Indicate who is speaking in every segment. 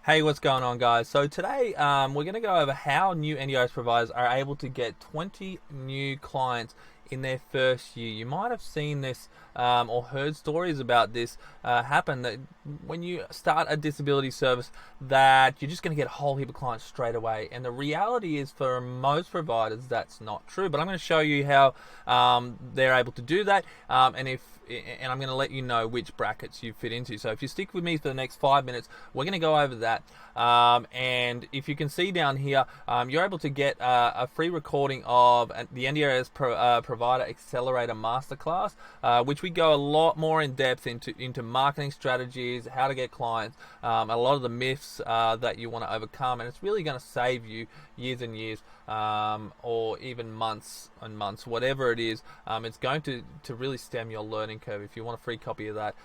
Speaker 1: Hey, what's going on, guys? So today we're going to go over how new NDIS providers are able to get 20 new clients in their first year. You might have seen this or heard stories about this happen, that when you start a disability service that you're just going to get a whole heap of clients straight away. And the reality is, for most providers, that's not true. But I'm going to show you how they're able to do that, and I'm going to let you know which brackets you fit into. So if you stick with me for the next 5 minutes, we're going to go over that. And if you can see down here, you're able to get a free recording of the NDIS Provider Accelerator Masterclass, which we go a lot more in depth into marketing strategies, how to get clients, a lot of the myths that you want to overcome, and it's really going to save you years and years, or even months and months, whatever it is. It's going to really stem your learning curve. If you want a free copy of that,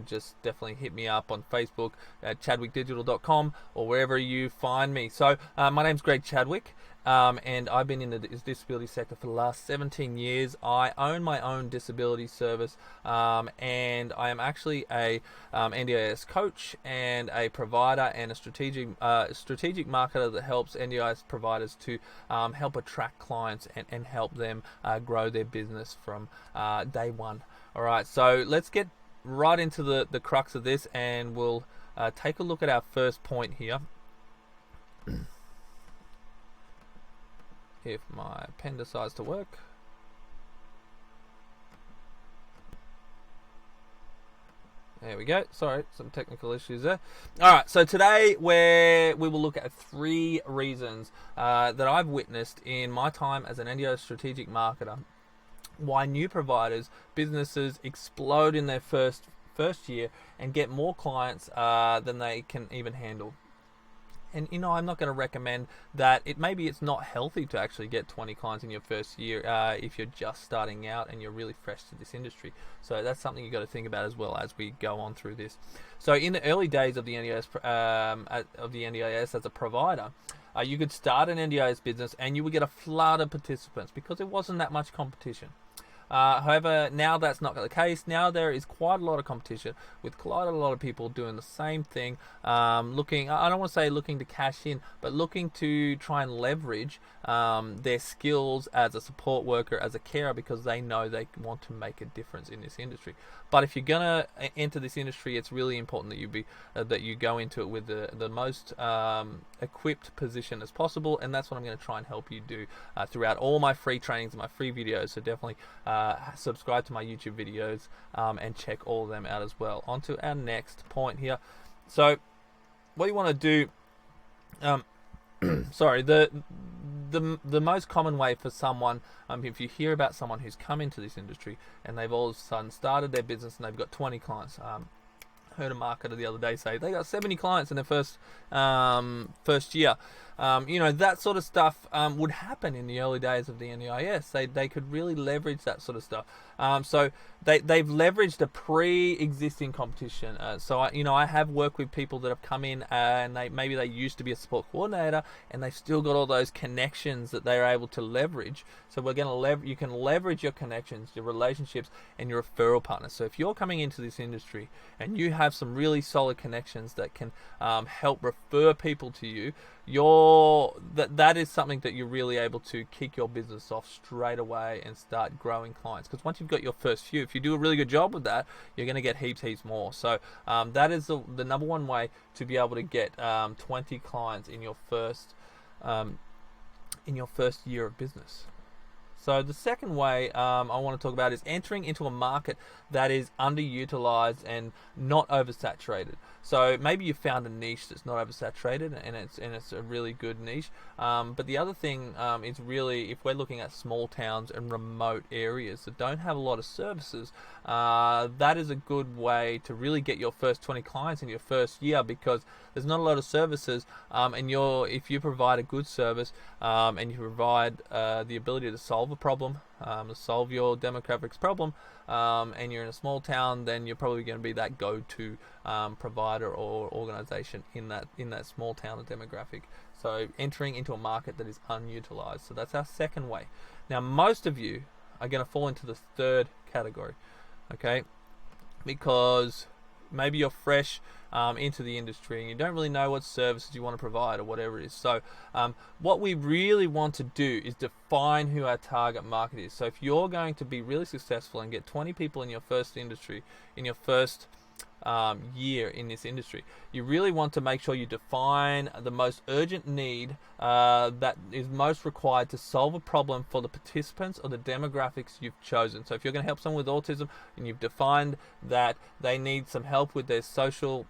Speaker 1: just definitely hit me up on Facebook at chadwickdigital.com or wherever you find me. So my name's Greg Chadwick, and I've been in the disability sector for the last 17 years. I own my own disability service, and I am actually a NDIS coach and a provider and a strategic marketer that helps NDIS providers to help attract clients and help them grow their business from day one. All right, so let's get right into the crux of this, and we'll take a look at our first point here. If my pen decides to work. There we go. Sorry, some technical issues there. All right, so today we will look at 3 reasons that I've witnessed in my time as an NDIS strategic marketer why new providers, businesses explode in their first year and get more clients than they can even handle. And I'm not going to recommend that. Maybe it's not healthy to actually get 20 clients in your first year if you're just starting out and you're really fresh to this industry. So that's something you've got to think about as well as we go on through this. So in the early days of the NDIS as a provider, you could start an NDIS business and you would get a flood of participants because there wasn't that much competition. However, now that's not the case. Now there is quite a lot of competition with quite a lot of people doing the same thing, I don't want to say looking to cash in, but looking to try and leverage their skills as a support worker, as a carer, because they know they want to make a difference in this industry. But if you're going to enter this industry, it's really important that you go into it with the most equipped position as possible, and that's what I'm going to try and help you do throughout all my free trainings and my free videos. So definitely subscribe to my YouTube videos and check all of them out as well. On to our next point here. So what you want to do, sorry, the most common way for someone, if you hear about someone who's come into this industry and they've all of a sudden started their business and they've got 20 clients, heard a marketer the other day say they got 70 clients in their first year. That sort of stuff would happen in the early days of the NDIS. They could really leverage that sort of stuff. So they've leveraged a pre-existing competition. So I have worked with people that have come in and maybe they used to be a support coordinator and they've still got all those connections that they're able to leverage. So you can leverage your connections, your relationships, and your referral partners. So if you're coming into this industry and you have some really solid connections that can help refer people to you, that is something that you're really able to kick your business off straight away and start growing clients. Because once you've got your first few, if you do a really good job with that, you're going to get heaps more. So that is the number one way to be able to get 20 clients in your first year of business. So the second way I want to talk about is entering into a market that is underutilized and not oversaturated. So maybe you found a niche that's not oversaturated and it's a really good niche. But the other thing is really, if we're looking at small towns and remote areas that don't have a lot of services, that is a good way to really get your first 20 clients in your first year, because there's not a lot of services, and if you provide a good service and you provide the ability to solve a problem, to solve your demographics problem, and you're in a small town, then you're probably going to be that go-to provider or organization in that small town or demographic. So entering into a market that is unutilized. So that's our second way. Now, most of you are going to fall into the third category, okay? Because maybe you're fresh into the industry and you don't really know what services you want to provide or whatever it is. So what we really want to do is define who our target market is. So if you're going to be really successful and get 20 people in your first industry, in your first year in this industry, you really want to make sure you define the most urgent need that is most required to solve a problem for the participants or the demographics you've chosen. So if you're going to help someone with autism and you've defined that they need some help with their social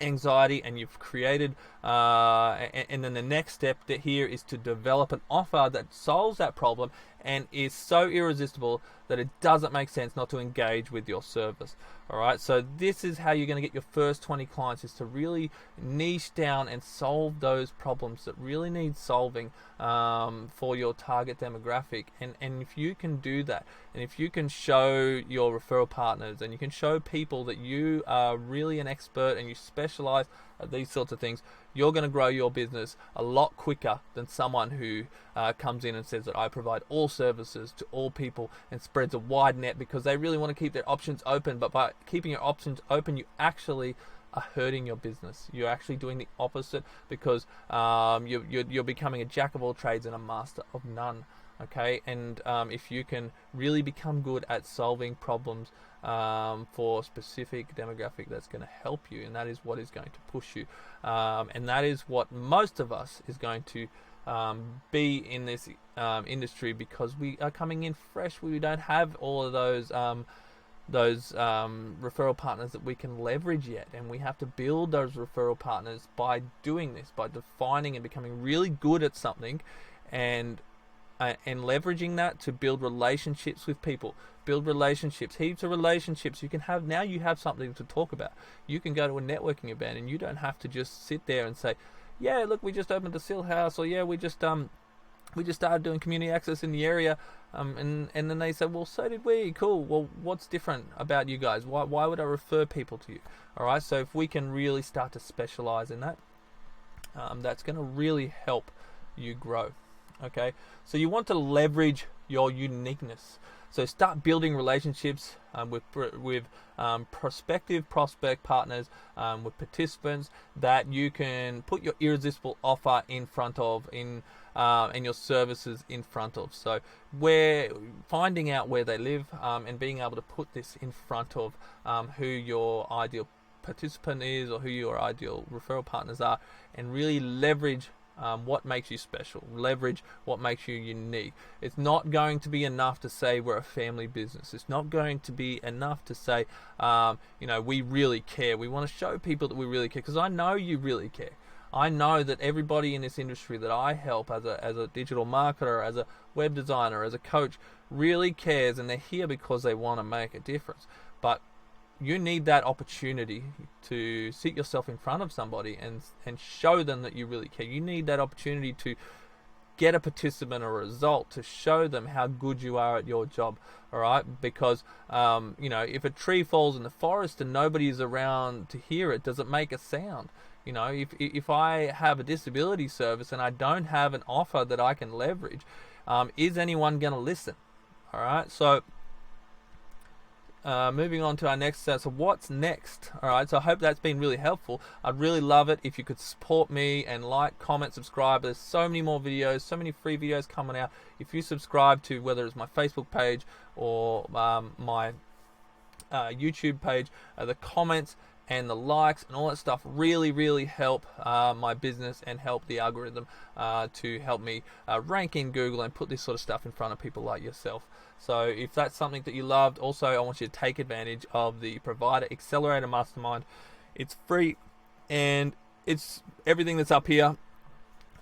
Speaker 1: anxiety, and you've created and then the next step here is to develop an offer that solves that problem and is so irresistible that it doesn't make sense not to engage with your service. All right, so this is how you're going to get your first 20 clients, is to really niche down and solve those problems that really need solving for your target demographic. And if you can do that, and if you can show your referral partners and you can show people that you are really an expert and you specialize at these sorts of things, you're going to grow your business a lot quicker than someone who comes in and says that I provide all services to all people and spreads a wide net because they really want to keep their options open. But by keeping your options open, you actually are hurting your business. You're actually doing the opposite, because you're becoming a jack of all trades and a master of none. Okay, and if you can really become good at solving problems for a specific demographic, that's going to help you, and that is what is going to push you, and that is what most of us is going to be in this industry, because we are coming in fresh. We don't have all of those referral partners that we can leverage yet, and we have to build those referral partners by doing this, by defining and becoming really good at something, and leveraging that to build relationships with people. Build relationships, heaps of relationships. You can have, now you have something to talk about. You can go to a networking event and you don't have to just sit there and say, yeah, look, we just opened a SIL house, or yeah, we just started doing community access in the area, and then they say, well, so did we. Cool. Well, what's different about you guys? Why would I refer people to you? All right. So if we can really start to specialize in that, that's going to really help you grow. Okay. So you want to leverage your uniqueness. So start building relationships with prospective prospect partners, with participants that you can put your irresistible offer in front of, and your services in front of. So we're finding out where they live, and being able to put this in front of who your ideal participant is, or who your ideal referral partners are, and really leverage what makes you special, leverage what makes you unique. It's not going to be enough to say we're a family business. It's not going to be enough to say, we really care. We want to show people that we really care, because I know you really care. I know that everybody in this industry that I help as a digital marketer, as a web designer, as a coach, really cares, and they're here because they want to make a difference. But you need that opportunity to sit yourself in front of somebody and show them that you really care. You need that opportunity to get a participant or a result to show them how good you are at your job. All right, because if a tree falls in the forest and nobody is around to hear it, does it make a sound? If I have a disability service and I don't have an offer that I can leverage, is anyone going to listen? All right, so moving on to our next set. So what's next? All right, so I hope that's been really helpful. I'd really love it if you could support me and like, comment, subscribe. There's so many more videos, so many free videos coming out. If you subscribe to whether it's my Facebook page or my YouTube page, the comments and the likes and all that stuff really help my business and help the algorithm to help me rank in Google and put this sort of stuff in front of people like yourself. So if that's something that you loved, also I want you to take advantage of the Provider Accelerator Mastermind. It's free, and it's everything that's up here.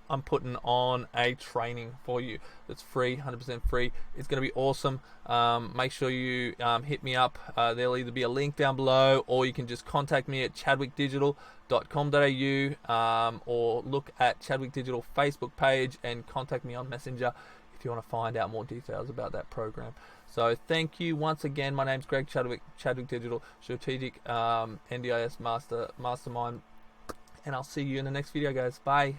Speaker 1: I'm putting on a training for you that's free, 100% free. It's going to be awesome. Make sure you hit me up. There'll either be a link down below, or you can just contact me at chadwickdigital.com.au, or look at Chadwick Digital Facebook page and contact me on Messenger if you want to find out more details about that program. So thank you once again. My name's Greg Chadwick, Chadwick Digital Strategic NDIS Mastermind, and I'll see you in the next video, guys. Bye.